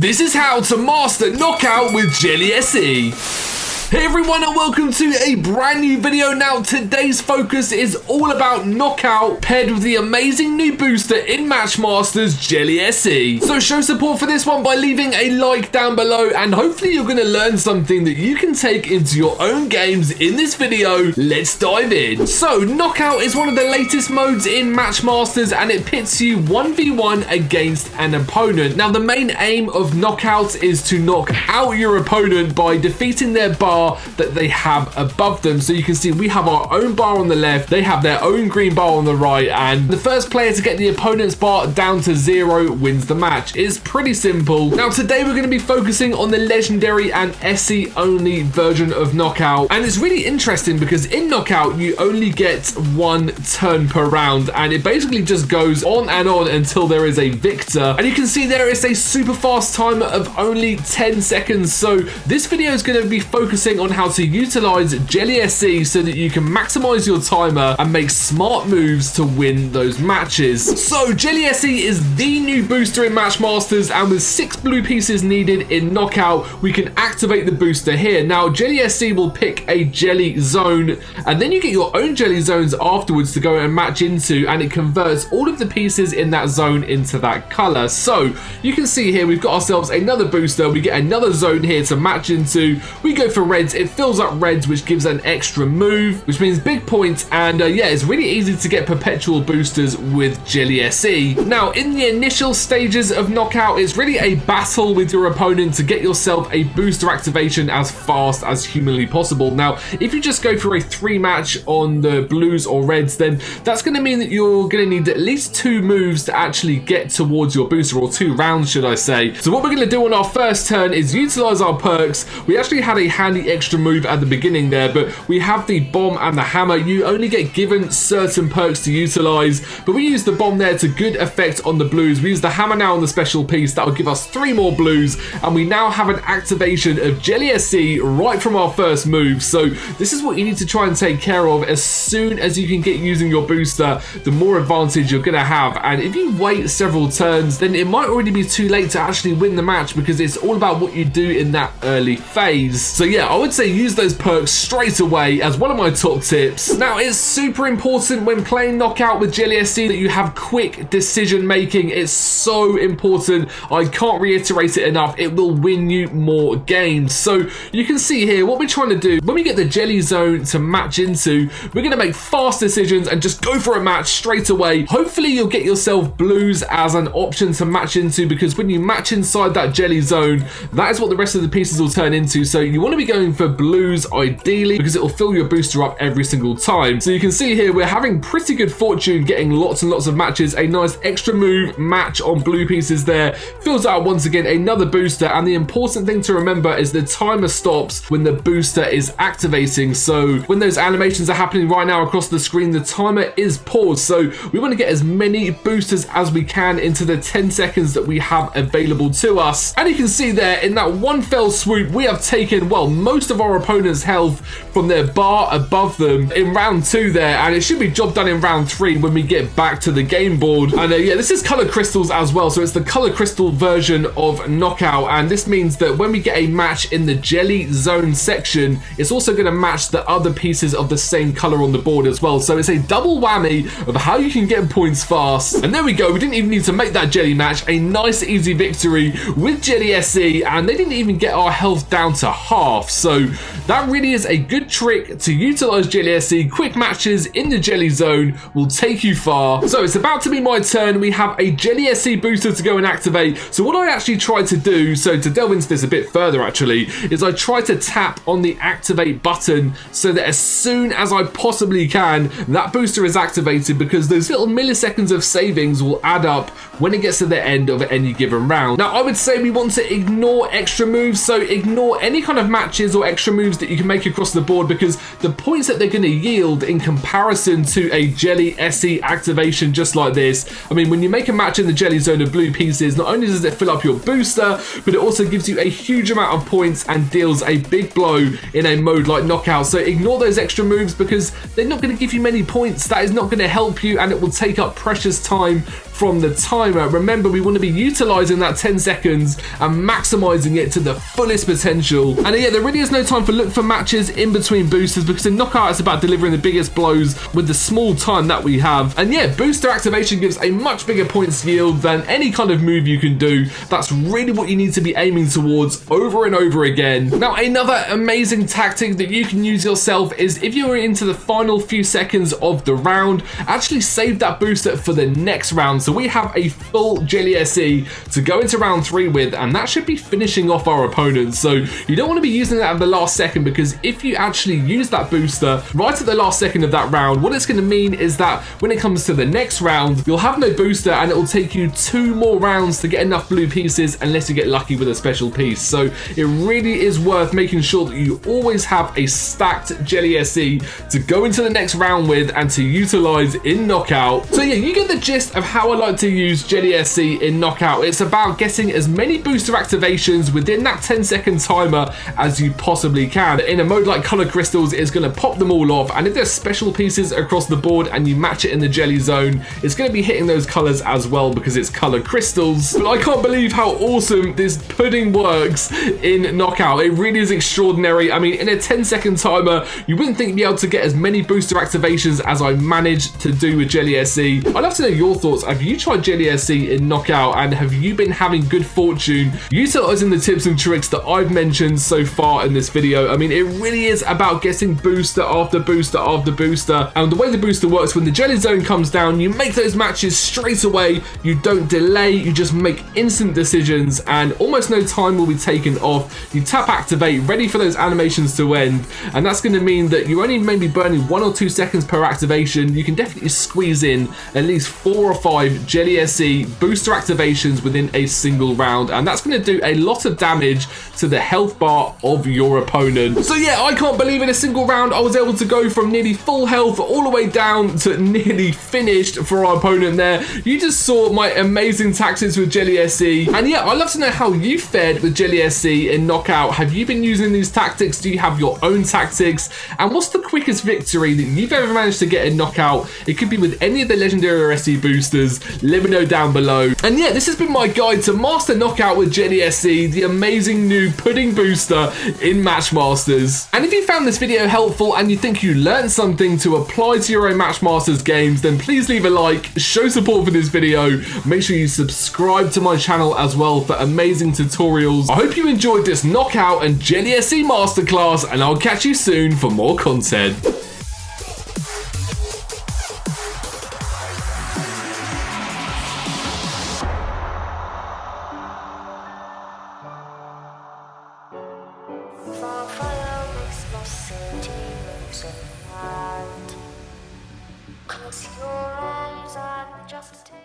This is how to master Knockout with Jelly SE. Hey everyone and welcome to a brand new video. Now today's focus is all about Knockout paired with the amazing new booster in Matchmaster's Jelly SE. So show support for this one by leaving a like down below and hopefully you're going to learn something that you can take into your own games in this video. Let's dive in. So Knockout is one of the latest modes in Matchmasters and it pits you 1v1 against an opponent. Now the main aim of Knockout is to knock out your opponent by defeating their bar that they have above them. So you can see we have our own bar on the left, they have their own green bar on the right, and the first player to get the opponent's bar down to 0 wins the match. It's pretty simple. Now today we're going to be focusing on the legendary and SE only version of Knockout, and it's really interesting because in Knockout you only get one turn per round and it basically just goes on and on until there is a victor, and you can see there is a super fast timer of only 10 seconds. So this video is going to be focusing on how to utilize Jelly SE so that you can maximize your timer and make smart moves to win those matches. So Jelly SE is the new booster in Matchmasters, and with 6 blue pieces needed in Knockout we can activate the booster here. Now Jelly SE will pick a jelly zone and then you get your own jelly zones afterwards to go and match into, and it converts all of the pieces in that zone into that color. So you can see here we've got ourselves another booster, we get another zone here to match into, we go for reds, it fills up reds which gives an extra move which means big points, and yeah, it's really easy to get perpetual boosters with Jelly SE. Now in the initial stages of Knockout it's really a battle with your opponent to get yourself a booster activation as fast as humanly possible. Now if you just go for a 3 match on the blues or reds, then that's going to mean that you're going to need at least 2 moves to actually get towards your booster, or 2 rounds should I say. So what we're going to do on our first turn is utilize our perks. We actually had a handy extra move at the beginning there, but we have the bomb and the hammer. You only get given certain perks to utilize, but we use the bomb there to good effect on the blues. We use the hammer now on the special piece, that will give us 3 more blues, and we now have an activation of Jelly SE right from our first move. So this is what you need to try and take care of. As soon as you can get using your booster, the more advantage you're going to have, and if you wait several turns then it might already be too late to actually win the match, because it's all about what you do in that early phase. So yeah, I would say use those perks straight away as one of my top tips. Now it's super important when playing Knockout with Jelly SE that you have quick decision making. It's so important, I can't reiterate it enough. It will win you more games. So you can see here what we're trying to do when we get the jelly zone to match into, we're going to make fast decisions and just go for a match straight away. Hopefully you'll get yourself blues as an option to match into, because when you match inside that jelly zone, that is what the rest of the pieces will turn into. So you want to be going for blues ideally, because it will fill your booster up every single time. So you can see here we're having pretty good fortune getting lots and lots of matches. A nice extra move match on blue pieces there fills out once again another booster, and the important thing to remember is the timer stops when the booster is activating. So when those animations are happening right now across the screen, the timer is paused. So we want to get as many boosters as we can into the 10 seconds that we have available to us, and you can see there in that one fell swoop we have taken, well, most of our opponent's health from their bar above them in round 2 there, and it should be job done in round 3 when we get back to the game board. And yeah, this is color crystals as well, so it's the color crystal version of Knockout, and this means that when we get a match in the jelly zone section, it's also going to match the other pieces of the same color on the board as well. So it's a double whammy of how you can get points fast. And there we go, we didn't even need to make that jelly match. A nice easy victory with Jelly SE, and they didn't even get our health down to half. So that really is a good trick to utilize Jelly SE. Quick matches in the jelly zone will take you far. So it's about to be my turn. We have a Jelly SE booster to go and activate. So what I actually tried to do, so to delve into this a bit further actually, is I try to tap on the activate button so that as soon as I possibly can, that booster is activated, because those little milliseconds of savings will add up when it gets to the end of any given round. Now I would say we want to ignore extra moves, so ignore any kind of matches or extra moves that you can make across the board, because the points that they're going to yield in comparison to a Jelly SE activation just like this, I mean, when you make a match in the jelly zone of blue pieces, not only does it fill up your booster, but it also gives you a huge amount of points and deals a big blow in a mode like Knockout. So ignore those extra moves because they're not going to give you many points. That is not going to help you, and it will take up precious time from the timer. Remember, we want to be utilizing that 10 seconds and maximizing it to the fullest potential. And yeah, there really is no time for look for matches in between boosters, because in Knockout it's about delivering the biggest blows with the small time that we have. And yeah, booster activation gives a much bigger points yield than any kind of move you can do. That's really what you need to be aiming towards over and over again. Now, another amazing tactic that you can use yourself is if you're into the final few seconds of the round, actually save that booster for the next round. So we have a full Jelly SE to go into round 3 with, and that should be finishing off our opponents. So you don't want to be using that at the last second, because if you actually use that booster right at the last second of that round, what it's going to mean is that when it comes to the next round, you'll have no booster and it will take you 2 more rounds to get enough blue pieces, unless you get lucky with a special piece. So it really is worth making sure that you always have a stacked Jelly SE to go into the next round with and to utilize in Knockout. So yeah, you get the gist of how I like to use Jelly SE in Knockout. It's about getting as many booster activations within that 10-second timer as you possibly can. In a mode like Color Crystals, it's going to pop them all off, and if there's special pieces across the board and you match it in the Jelly zone, it's going to be hitting those colors as well because it's Color Crystals. But I can't believe how awesome this pudding works in Knockout. It really is extraordinary. I mean, in a 10-second timer, you wouldn't think you'd be able to get as many booster activations as I managed to do with Jelly SE. I'd love to know your thoughts. Have you tried Jelly SE in Knockout, and have you been having good fortune utilizing the tips and tricks that I've mentioned so far in this video? I mean, it really is about getting booster after booster after booster, and the way the booster works, when the Jelly zone comes down, you make those matches straight away. You don't delay, you just make instant decisions, and almost no time will be taken off. You tap activate, ready for those animations to end, and that's going to mean that you're only maybe burning 1 or 2 seconds per activation. You can definitely squeeze in at least 4 or 5 Jelly SE booster activations within a single round, and that's going to do a lot of damage to the health bar of your opponent. So yeah, I can't believe in a single round I was able to go from nearly full health all the way down to nearly finished for our opponent there. You just saw my amazing tactics with Jelly SE, and yeah, I'd love to know how you fared with Jelly SE in Knockout. Have you been using these tactics? Do you have your own tactics? And what's the quickest victory that you've ever managed to get in Knockout? It could be with any of the legendary SE boosters. Let me know down below. And yeah, this has been my guide to master Knockout with Jelly SE, the amazing new pudding booster in Matchmasters. And if you found this video helpful and you think you learned something to apply to your own Matchmasters games, then please leave a like, show support for this video. Make sure you subscribe to my channel as well for amazing tutorials. I hope you enjoyed this Knockout and Jelly SE masterclass, and I'll catch you soon for more content. Close your eyes and just take